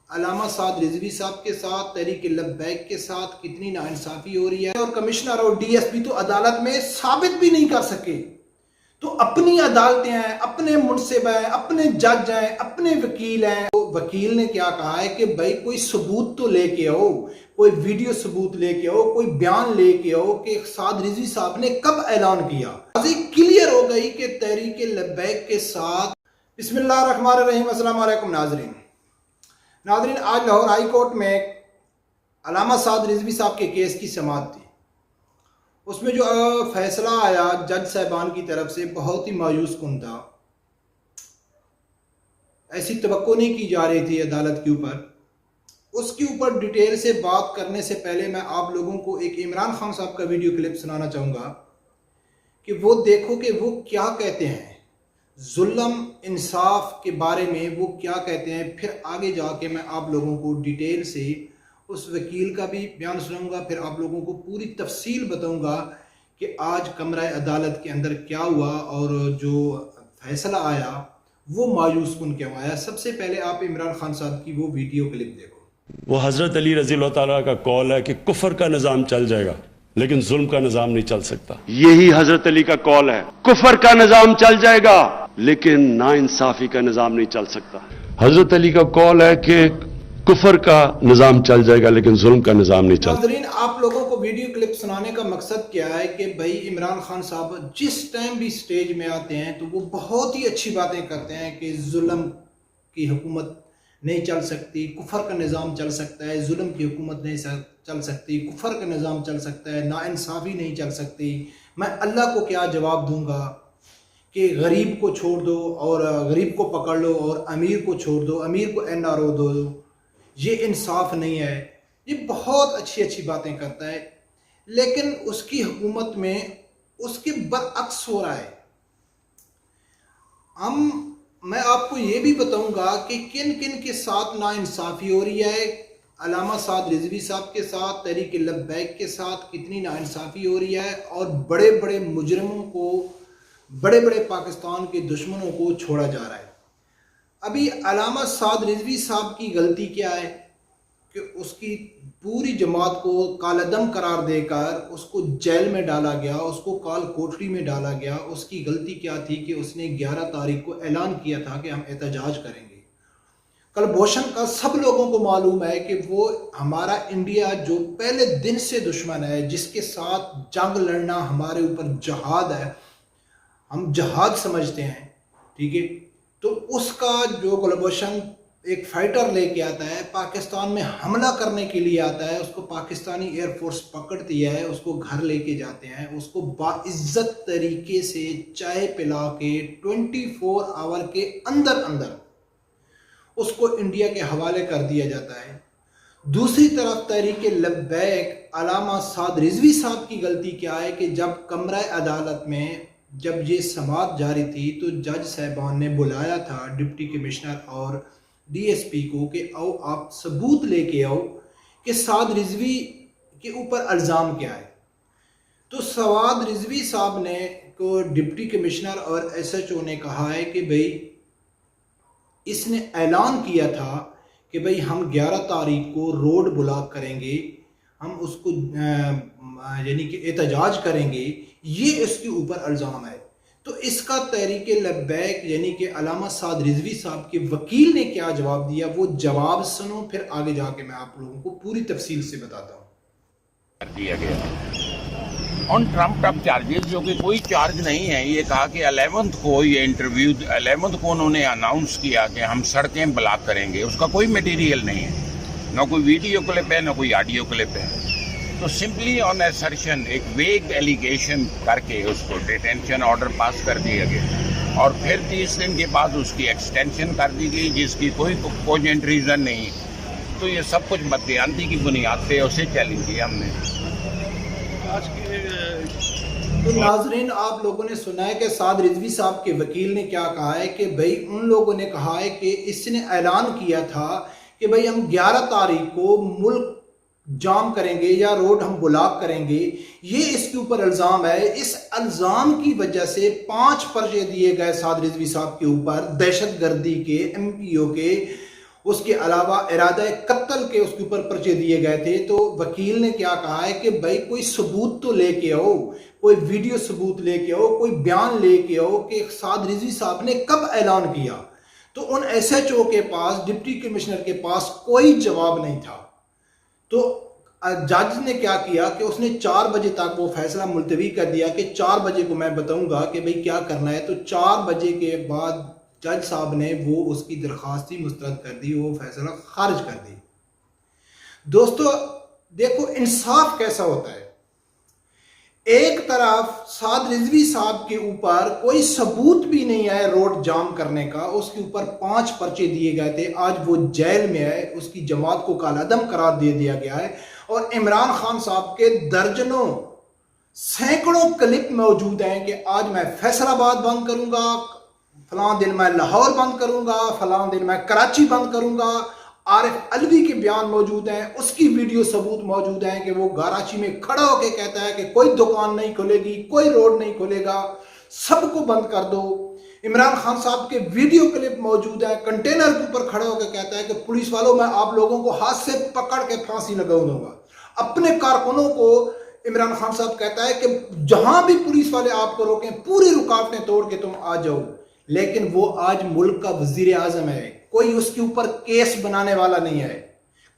علامہ سعد رضوی صاحب کے ساتھ تحریک لبیک کے ساتھ کتنی ناانصافی ہو رہی ہے، اور کمشنر اور ڈی ایس پی تو عدالت میں ثابت بھی نہیں کر سکے۔ تو اپنی عدالتیں ہیں، اپنے منصب ہیں، اپنے جج ہیں، اپنے وکیل ہیں۔ وکیل نے کیا کہا ہے کہ بھائی کوئی ثبوت تو لے کے آؤ، کوئی ویڈیو ثبوت لے کے آؤ، کوئی بیان لے کے آؤ کہ سعد رضوی صاحب نے کب اعلان کیا۔ کلیئر ہو گئی کہ تحریک لبیک کے ساتھ۔ بسم اللہ الرحمن الرحیم۔ السلام علیکم ناظرین۔ آج لاہور ہائی کورٹ میں علامہ سعد رضوی صاحب کے کیس کی سماعت تھی۔ اس میں جو فیصلہ آیا جج صاحبان کی طرف سے بہت ہی مایوس کن تھا۔ ایسی توقع نہیں کی جا رہی تھی عدالت کے اوپر۔ اس کے اوپر ڈیٹیل سے بات کرنے سے پہلے میں آپ لوگوں کو ایک عمران خان صاحب کا ویڈیو کلپ سنانا چاہوں گا کہ وہ دیکھو کہ وہ کیا کہتے ہیں، ظلم انصاف کے بارے میں وہ کیا کہتے ہیں۔ پھر آگے جا کے میں آپ لوگوں کو ڈیٹیل سے اس وکیل کا بھی بیان سناؤں گا، پھر آپ لوگوں کو پوری تفصیل بتاؤں گا کہ آج کمرہ عدالت کے اندر کیا ہوا اور جو فیصلہ آیا وہ مایوس کن کیوں آیا۔ سب سے پہلے آپ عمران خان صاحب کی وہ ویڈیو کلپ دیکھو۔ وہ حضرت علی رضی اللہ تعالیٰ کا قول ہے کہ کفر کا نظام چل جائے گا لیکن ظلم کا نظام نہیں چل سکتا۔ یہی حضرت علی کا قول ہے، کفر کا نظام چل جائے گا لیکن ناانصافی کا نظام نہیں چل سکتا۔ حضرت علی کا قول ہے کہ کفر کا نظام چل جائے گا لیکن ظلم کا نظام نہیں چل سکتا۔ ناظرین، آپ لوگوں کو ویڈیو کلپ سنانے کا مقصد کیا ہے کہ بھائی عمران خان صاحب جس ٹائم بھی سٹیج میں آتے ہیں تو وہ بہت ہی اچھی باتیں کرتے ہیں کہ ظلم کی حکومت نہیں چل سکتی، کفر کا نظام چل سکتا ہے، ظلم کی حکومت نہیں چل سکتی، کفر کا نظام چل سکتا ہے، ناانصافی نہیں چل سکتی۔ میں اللہ کو کیا جواب دوں گا کہ غریب کو چھوڑ دو اور غریب کو پکڑ لو اور امیر کو چھوڑ دو، امیر کو NRO دو، یہ انصاف نہیں ہے۔ یہ بہت اچھی اچھی باتیں کرتا ہے، لیکن اس کی حکومت میں اس کے برعکس ہو رہا ہے۔ میں آپ کو یہ بھی بتاؤں گا کہ کن کن کے ساتھ ناانصافی ہو رہی ہے۔ علامہ سعد رضوی صاحب کے ساتھ، تحریک لبیک کے ساتھ کتنی ناانصافی ہو رہی ہے، اور بڑے بڑے مجرموں کو، بڑے بڑے پاکستان کے دشمنوں کو چھوڑا جا رہا ہے۔ ابھی علامہ سعد رضوی صاحب کی غلطی کیا ہے کہ اس کی پوری جماعت کو کالعدم قرار دے کر اس کو جیل میں ڈالا گیا، اس کو کال کوٹری میں ڈالا گیا۔ اس کی غلطی کیا تھی کہ اس نے 11 تاریخ کو اعلان کیا تھا کہ ہم احتجاج کریں گے۔ کلبھوشن کا سب لوگوں کو معلوم ہے کہ وہ ہمارا انڈیا جو پہلے دن سے دشمن ہے، جس کے ساتھ جنگ لڑنا ہمارے اوپر جہاد ہے، ہم جہاد سمجھتے ہیں، ٹھیک ہے۔ تو اس کا جو کلبھوشن ایک فائٹر لے کے آتا ہے، پاکستان میں حملہ کرنے کے لیے آتا ہے، اس کو پاکستانی ایئر فورس پکڑتی ہے، اس کو گھر لے کے جاتے ہیں، اس کو باعزت طریقے سے چائے پلا کے 24 آور کے اندر اس کو انڈیا کے حوالے کر دیا جاتا ہے۔ دوسری طرف تحریک لبیک، علامہ سعد رضوی صاحب کی غلطی کیا ہے کہ جب کمرہ عدالت میں جب یہ سماعت جاری تھی تو جج صاحبان نے بلایا تھا ڈپٹی کمشنر اور ڈی ایس پی کو کہ آؤ آپ ثبوت لے کے آؤ کہ سعد رضوی کے اوپر الزام کیا ہے۔ تو سعد رضوی صاحب نے کو ڈپٹی کمشنر اور SHO نے کہا ہے کہ بھئی اس نے اعلان کیا تھا کہ بھئی ہم 11 تاریخ کو روڈ بلاک کریں گے، ہم اس کو یعنی کہ احتجاج کریں گے، یہ اس کے اوپر الزام ہے۔ تو اس کا تحریک لبیک یعنی کہ علامہ سعد رضوی صاحب کے وکیل نے کیا جواب دیا، وہ جواب سنو، پھر آگے جا کے میں آپ لوگوں کو پوری تفصیل سے بتاتا ہوں۔ کر دیا گیا آن ٹرمپڈ اپ چارجز، جو کہ کوئی چارج نہیں ہے۔ یہ کہا کہ 11 کو یہ انٹرویو 11 کو انہوں نے اناؤنس کیا کہ ہم سڑکیں بلاک کریں گے، اس کا کوئی میٹیریل نہیں ہے، نہ کوئی ویڈیو کلپ ہے نہ کوئی آڈیو کلپ ہے۔ تو سمپلی آن ایسرشن ایک ویگ ایلیگیشن کر کے اس کو ڈیٹینشن آرڈر پاس کر دیا گیا، اور پھر 30 دن کے بعد اس کی ایکسٹینشن کر دی گئی جس کی کوئی کوجنٹ ریزن نہیں۔ تو یہ سب کچھ بددیانتی کی بنیاد پہ اسے چیلنج کیا ہم نے۔ تو ناظرین، آپ لوگوں نے سنا ہے کہ سعد رضوی صاحب کے وکیل نے کیا کہا ہے کہ بھئی ان لوگوں نے کہا ہے کہ اس نے اعلان کیا تھا کہ بھئی ہم 11 تاریخ کو ملک جام کریں گے یا روڈ ہم بلاک کریں گے، یہ اس کے اوپر الزام ہے۔ اس الزام کی وجہ سے 5 پرچے دیے گئے سعد رضوی صاحب کے اوپر، دہشت گردی کے، MPO کے، اس کے علاوہ ارادہ قتل کے اس کے اوپر پرچے دیے گئے تھے. تو وکیل نے کیا کہا ہے کہ بھائی کوئی ثبوت تو لے کے آؤ, کوئی ویڈیو ثبوت لے کے آؤ, کوئی بیان لے کے آؤ کہ سعد رضوی صاحب نے کب اعلان کیا. تو ان ایس ایچ او کے پاس, ڈپٹی کمشنر کے پاس کوئی جواب نہیں تھا. تو جج نے کیا کیا کہ اس نے 4 بجے تک وہ فیصلہ ملتوی کر دیا کہ 4 بجے کو میں بتاؤں گا کہ بھئی کیا کرنا ہے. تو 4 بجے کے بعد جج صاحب نے وہ اس کی درخواست ہی مسترد کر دی, وہ فیصلہ خارج کر دی. دوستو دیکھو انصاف کیسا ہوتا ہے. ایک طرف سعد رضوی صاحب کے اوپر کوئی ثبوت بھی نہیں ہے روڈ جام کرنے کا, اس کے اوپر 5 پرچے دیے گئے تھے, آج وہ جیل میں ہے, اس کی جماعت کو کالعدم قرار دے دیا گیا ہے. اور عمران خان صاحب کے درجنوں سینکڑوں کلپ موجود ہیں کہ آج میں فیصل آباد بند کروں گا, فلاں دن میں لاہور بند کروں گا, فلاں دن میں کراچی بند کروں گا. عارف علوی کے بیان موجود ہیں, اس کی ویڈیو ثبوت موجود ہیں کہ وہ کراچی میں کھڑا ہو کے کہتا ہے کہ کوئی دکان نہیں کھلے گی, کوئی روڈ نہیں کھلے گا, سب کو بند کر دو. عمران خان صاحب کے ویڈیو کلپ موجود ہیں, کنٹینر کے اوپر کھڑا ہو کے کہتا ہے کہ پولیس والوں میں آپ لوگوں کو ہاتھ سے پکڑ کے پھانسی لگاؤں دوں گا. اپنے کارکنوں کو عمران خان صاحب کہتا ہے کہ جہاں بھی پولیس والے آپ کو روکیں پوری رکاوٹیں توڑ کے تم آ جاؤ. لیکن وہ آج ملک کا وزیر اعظم ہے, کوئی اس کے اوپر کیس بنانے والا نہیں ہے,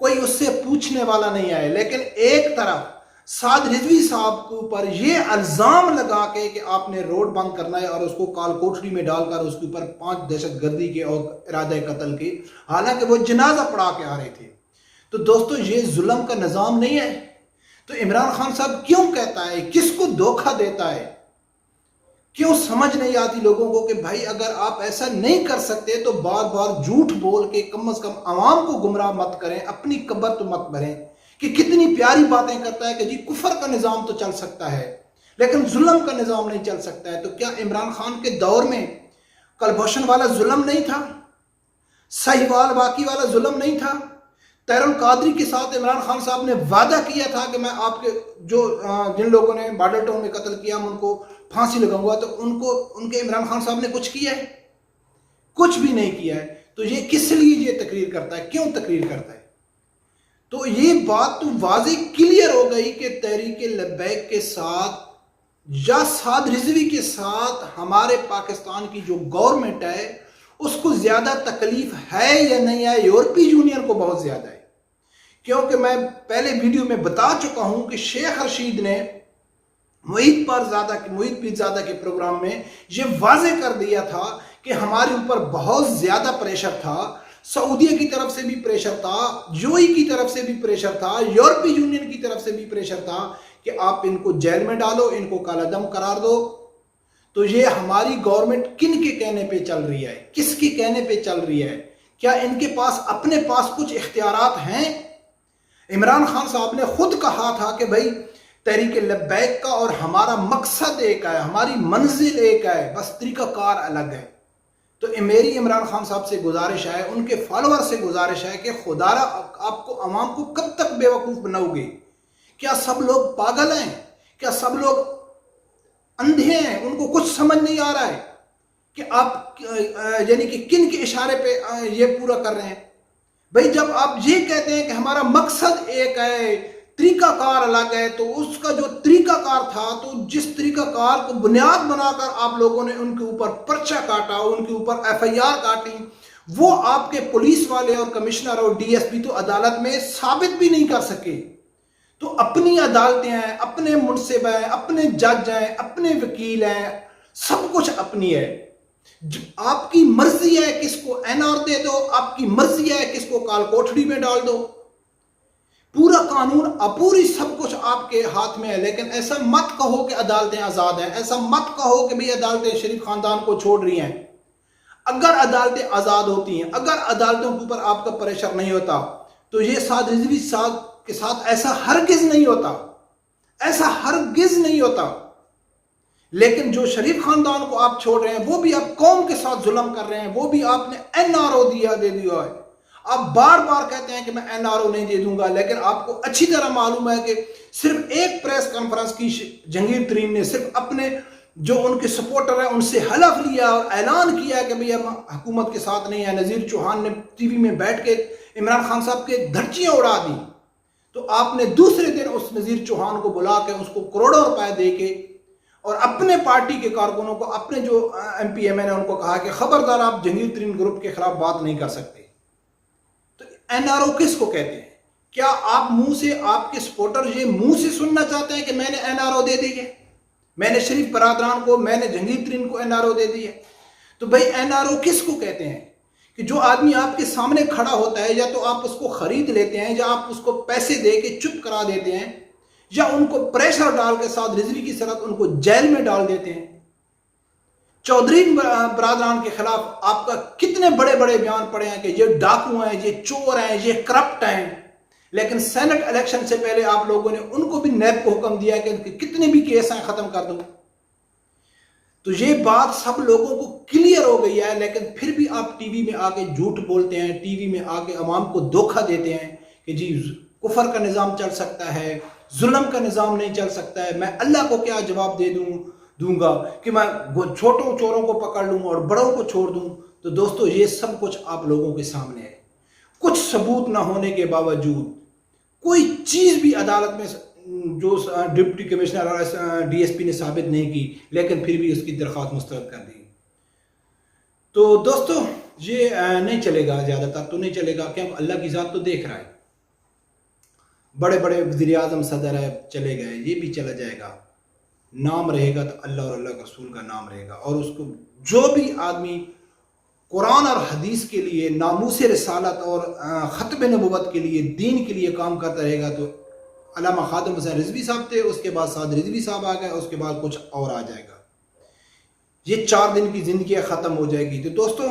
کوئی اس سے پوچھنے والا نہیں ہے. لیکن ایک طرف سعد رضوی صاحب کے اوپر یہ الزام لگا کے کہ آپ نے روڈ بند کرنا ہے اور اس کو کال کوٹری میں ڈال کر اس کے اوپر 5 دہشت گردی کے اور ارادہ قتل کے, حالانکہ وہ جنازہ پڑھا کے آ رہے تھے. تو دوستو یہ ظلم کا نظام نہیں ہے. تو عمران خان صاحب کیوں کہتا ہے, کس کو دھوکہ دیتا ہے, کیوں سمجھ نہیں آتی لوگوں کو کہ بھائی اگر آپ ایسا نہیں کر سکتے تو بار بار جھوٹ بول کے کم از کم عوام کو گمراہ مت کریں, اپنی قبر تو مت بھریں. کہ کتنی پیاری باتیں کرتا ہے کہ جی کفر کا نظام تو چل سکتا ہے لیکن ظلم کا نظام نہیں چل سکتا ہے. تو کیا عمران خان کے دور میں کلبھوشن والا ظلم نہیں تھا, سہیوال باقی والا ظلم نہیں تھا؟ طاہر القادری کے ساتھ عمران خان صاحب نے وعدہ کیا تھا کہ میں آپ کے جن لوگوں نے بارڈر ٹاؤن میں قتل کیا ان کو پھانسی لگاؤں گا. تو ان کے عمران خان صاحب نے کچھ کیا ہے؟ کچھ بھی نہیں کیا ہے. تو یہ کس لیے یہ تقریر کرتا ہے, کیوں تقریر کرتا ہے؟ تو یہ بات تو واضح کلیئر ہو گئی کہ تحریک لبیک کے ساتھ یا سعد رضوی کے ساتھ ہمارے پاکستان کی جو گورنمنٹ ہے اس کو زیادہ تکلیف ہے یا نہیں ہے. یورپی یونین کو بہت زیادہ ہے, کیونکہ میں پہلے ویڈیو میں بتا چکا ہوں کہ شیخ رشید نے معید پیرزادہ کے پروگرام میں یہ واضح کر دیا تھا کہ ہمارے اوپر بہت زیادہ پریشر تھا, سعودیہ کی طرف سے بھی پریشر تھا, یو اے کی طرف سے بھی پریشر تھا, یورپی یونین کی طرف سے بھی پریشر تھا کہ آپ ان کو جیل میں ڈالو, ان کو کالعدم قرار دو. تو یہ ہماری گورنمنٹ کن کے کہنے پہ چل رہی ہے, کس کے کہنے پہ چل رہی ہے؟ کیا ان کے پاس اپنے پاس کچھ اختیارات ہیں؟ عمران خان صاحب نے خود کہا تھا کہ بھائی تحریک لبیک کا اور ہمارا مقصد ایک ہے, ہماری منزل ایک ہے, بس طریقہ کار الگ ہے. تو میری عمران خان صاحب سے گزارش ہے, ان کے فالوور سے گزارش ہے کہ خدا را آپ کو عوام کو کب تک بے وقوف بناؤ گے؟ کیا سب لوگ پاگل ہیں؟ کیا سب لوگ اندھے ہیں؟ ان کو کچھ سمجھ نہیں آ رہا ہے کہ آپ یعنی کہ کن کے اشارے پہ یہ پورا کر رہے ہیں؟ بھئی جب آپ یہ کہتے ہیں کہ ہمارا مقصد ایک ہے, طریقہ کار الگ ہے, تو اس کا جو طریقہ کار تھا, تو جس طریقہ کار کو بنیاد بنا کر آپ لوگوں نے ان کے اوپر پرچہ کاٹا, ان کے اوپر ایف آئی آر کاٹی, وہ آپ کے پولیس والے اور کمشنر اور ڈی ایس پی تو عدالت میں ثابت بھی نہیں کر سکے. تو اپنی عدالتیں ہیں, اپنے منصب ہیں, اپنے جج ہیں, اپنے وکیل ہیں, سب کچھ اپنی ہے. آپ کی مرضی ہے کس کو این آر دے دو, آپ کی مرضی ہے کس کو کال کوٹڑی میں ڈال دو, پورا قانون پوری سب کچھ آپ کے ہاتھ میں ہے. لیکن ایسا مت کہو کہ عدالتیں آزاد ہیں, ایسا مت کہو کہ بھی عدالتیں شریف خاندان کو چھوڑ رہی ہیں. اگر عدالتیں آزاد ہوتی ہیں, اگر عدالتوں کے اوپر آپ کا پریشر نہیں ہوتا, تو یہ سعد رضوی صاحب کے ساتھ ایسا ہرگز نہیں ہوتا, ایسا ہرگز نہیں ہوتا. لیکن جو شریف خاندان کو آپ چھوڑ رہے ہیں, وہ بھی آپ قوم کے ساتھ ظلم کر رہے ہیں, وہ بھی آپ نے این آر او دے دیا ہے. آپ بار بار کہتے ہیں کہ میں این آر او نہیں دے دوں گا, لیکن آپ کو اچھی طرح معلوم ہے کہ صرف ایک پریس کانفرنس کی جہانگیر ترین نے صرف اپنے جو ان کے سپورٹر ہیں ان سے حلف لیا اور اعلان کیا کہ بھئی ہم حکومت کے ساتھ نہیں ہیں. نذیر چوہان نے ٹی وی میں بیٹھ کے عمران خان صاحب کے دھرچیاں اڑا دی. تو آپ نے دوسرے دن اس نذیر چوہان کو بلا کے اس کو کروڑوں روپے دے کے اور اپنے پارٹی کے کارکنوں کو, اپنے جو ایم پی ایم اے نے ان کو کہا کہ خبردار آپ جہانگیر ترین گروپ کے خلاف بات نہیں کر سکتے. تو این آر او کس کو کہتے ہیں؟ کیا آپ منہ سے, آپ کے سپورٹر یہ منہ سے سننا چاہتے ہیں کہ میں نے این آر او دے دی ہے, میں نے شریف برادران کو, میں نے جہانگیر ترین کو این آر او دے دی ہے؟ تو بھائی این آر او کس کو کہتے ہیں؟ کہ جو آدمی آپ کے سامنے کھڑا ہوتا ہے, یا تو آپ اس کو خرید لیتے ہیں, یا آپ اس کو پیسے دے کے چپ کرا دیتے ہیں, یا ان کو پریشر ڈال کے ساتھ رضوی کی صورت ان کو جیل میں ڈال دیتے ہیں. چودھری برادران کے خلاف آپ کا کتنے بڑے بڑے بیان پڑے ہیں کہ یہ ڈاکو ہیں, یہ چور ہیں, یہ کرپٹ ہیں, لیکن سینٹ الیکشن سے پہلے آپ لوگوں نے ان کو بھی نیب کو حکم دیا کہ کتنے بھی کیس ہیں ختم کر دو. تو یہ بات سب لوگوں کو کلیئر ہو گئی ہے, لیکن پھر بھی آپ ٹی وی میں آ کے جھوٹ بولتے ہیں, ٹی وی میں آ کے عوام کو دھوکہ دیتے ہیں کہ جی کفر کا نظام چل سکتا ہے, ظلم کا نظام نہیں چل سکتا ہے. میں اللہ کو کیا جواب دوں گا کہ میں چھوٹوں چوروں کو پکڑ لوں اور بڑوں کو چھوڑ دوں. تو دوستو یہ سب کچھ آپ لوگوں کے سامنے ہے. کچھ ثبوت نہ ہونے کے باوجود کوئی چیز بھی عدالت میں جو ڈپٹی کمشنر اور ڈی ایس پی نے ثابت نہیں کی, لیکن پھر بھی اس کی درخواست مسترد کر دی. تو دوستو یہ نہیں چلے گا, زیادہ تر تو نہیں چلے گا, کیونکہ اللہ کی ذات تو دیکھ رہا ہے. بڑے بڑے وزیر اعظم صدر ہے چلے گئے, یہ بھی چلا جائے گا. نام رہے گا تو اللہ اور اللہ کے رسول کا نام رہے گا. اور اس کو جو بھی آدمی قرآن اور حدیث کے لیے, ناموس رسالت اور ختم نبوت کے لیے, دین کے لیے کام کرتا رہے گا, تو علامہ خادم حسین رضوی صاحب تھے, اس کے بعد سعد رضوی صاحب آ گئے, اس کے بعد کچھ اور آ جائے گا. یہ 4 دن کی زندگی ختم ہو جائے گی. تو دوستو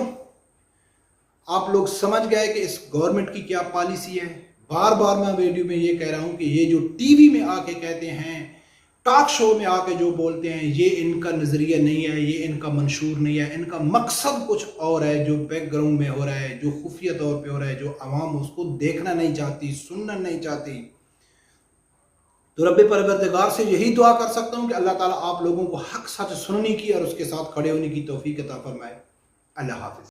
آپ لوگ سمجھ گئے کہ اس گورنمنٹ کی کیا پالیسی ہے. بار بار میں ویڈیو میں یہ کہہ رہا ہوں کہ یہ جو ٹی وی میں آ کے کہتے ہیں, ٹاک شو میں آ کے جو بولتے ہیں, یہ ان کا نظریہ نہیں ہے, یہ ان کا منشور نہیں ہے. ان کا مقصد کچھ اور ہے جو بیک گراؤنڈ میں ہو رہا ہے, جو خفیہ طور پہ ہو رہا ہے, جو عوام اس کو دیکھنا نہیں چاہتی, سننا نہیں چاہتی. تو رب پروردگار سے یہی دعا کر سکتا ہوں کہ اللہ تعالیٰ آپ لوگوں کو حق سچ سننے کی اور اس کے ساتھ کھڑے ہونے کی توفیق عطا فرمائے. اللہ حافظ.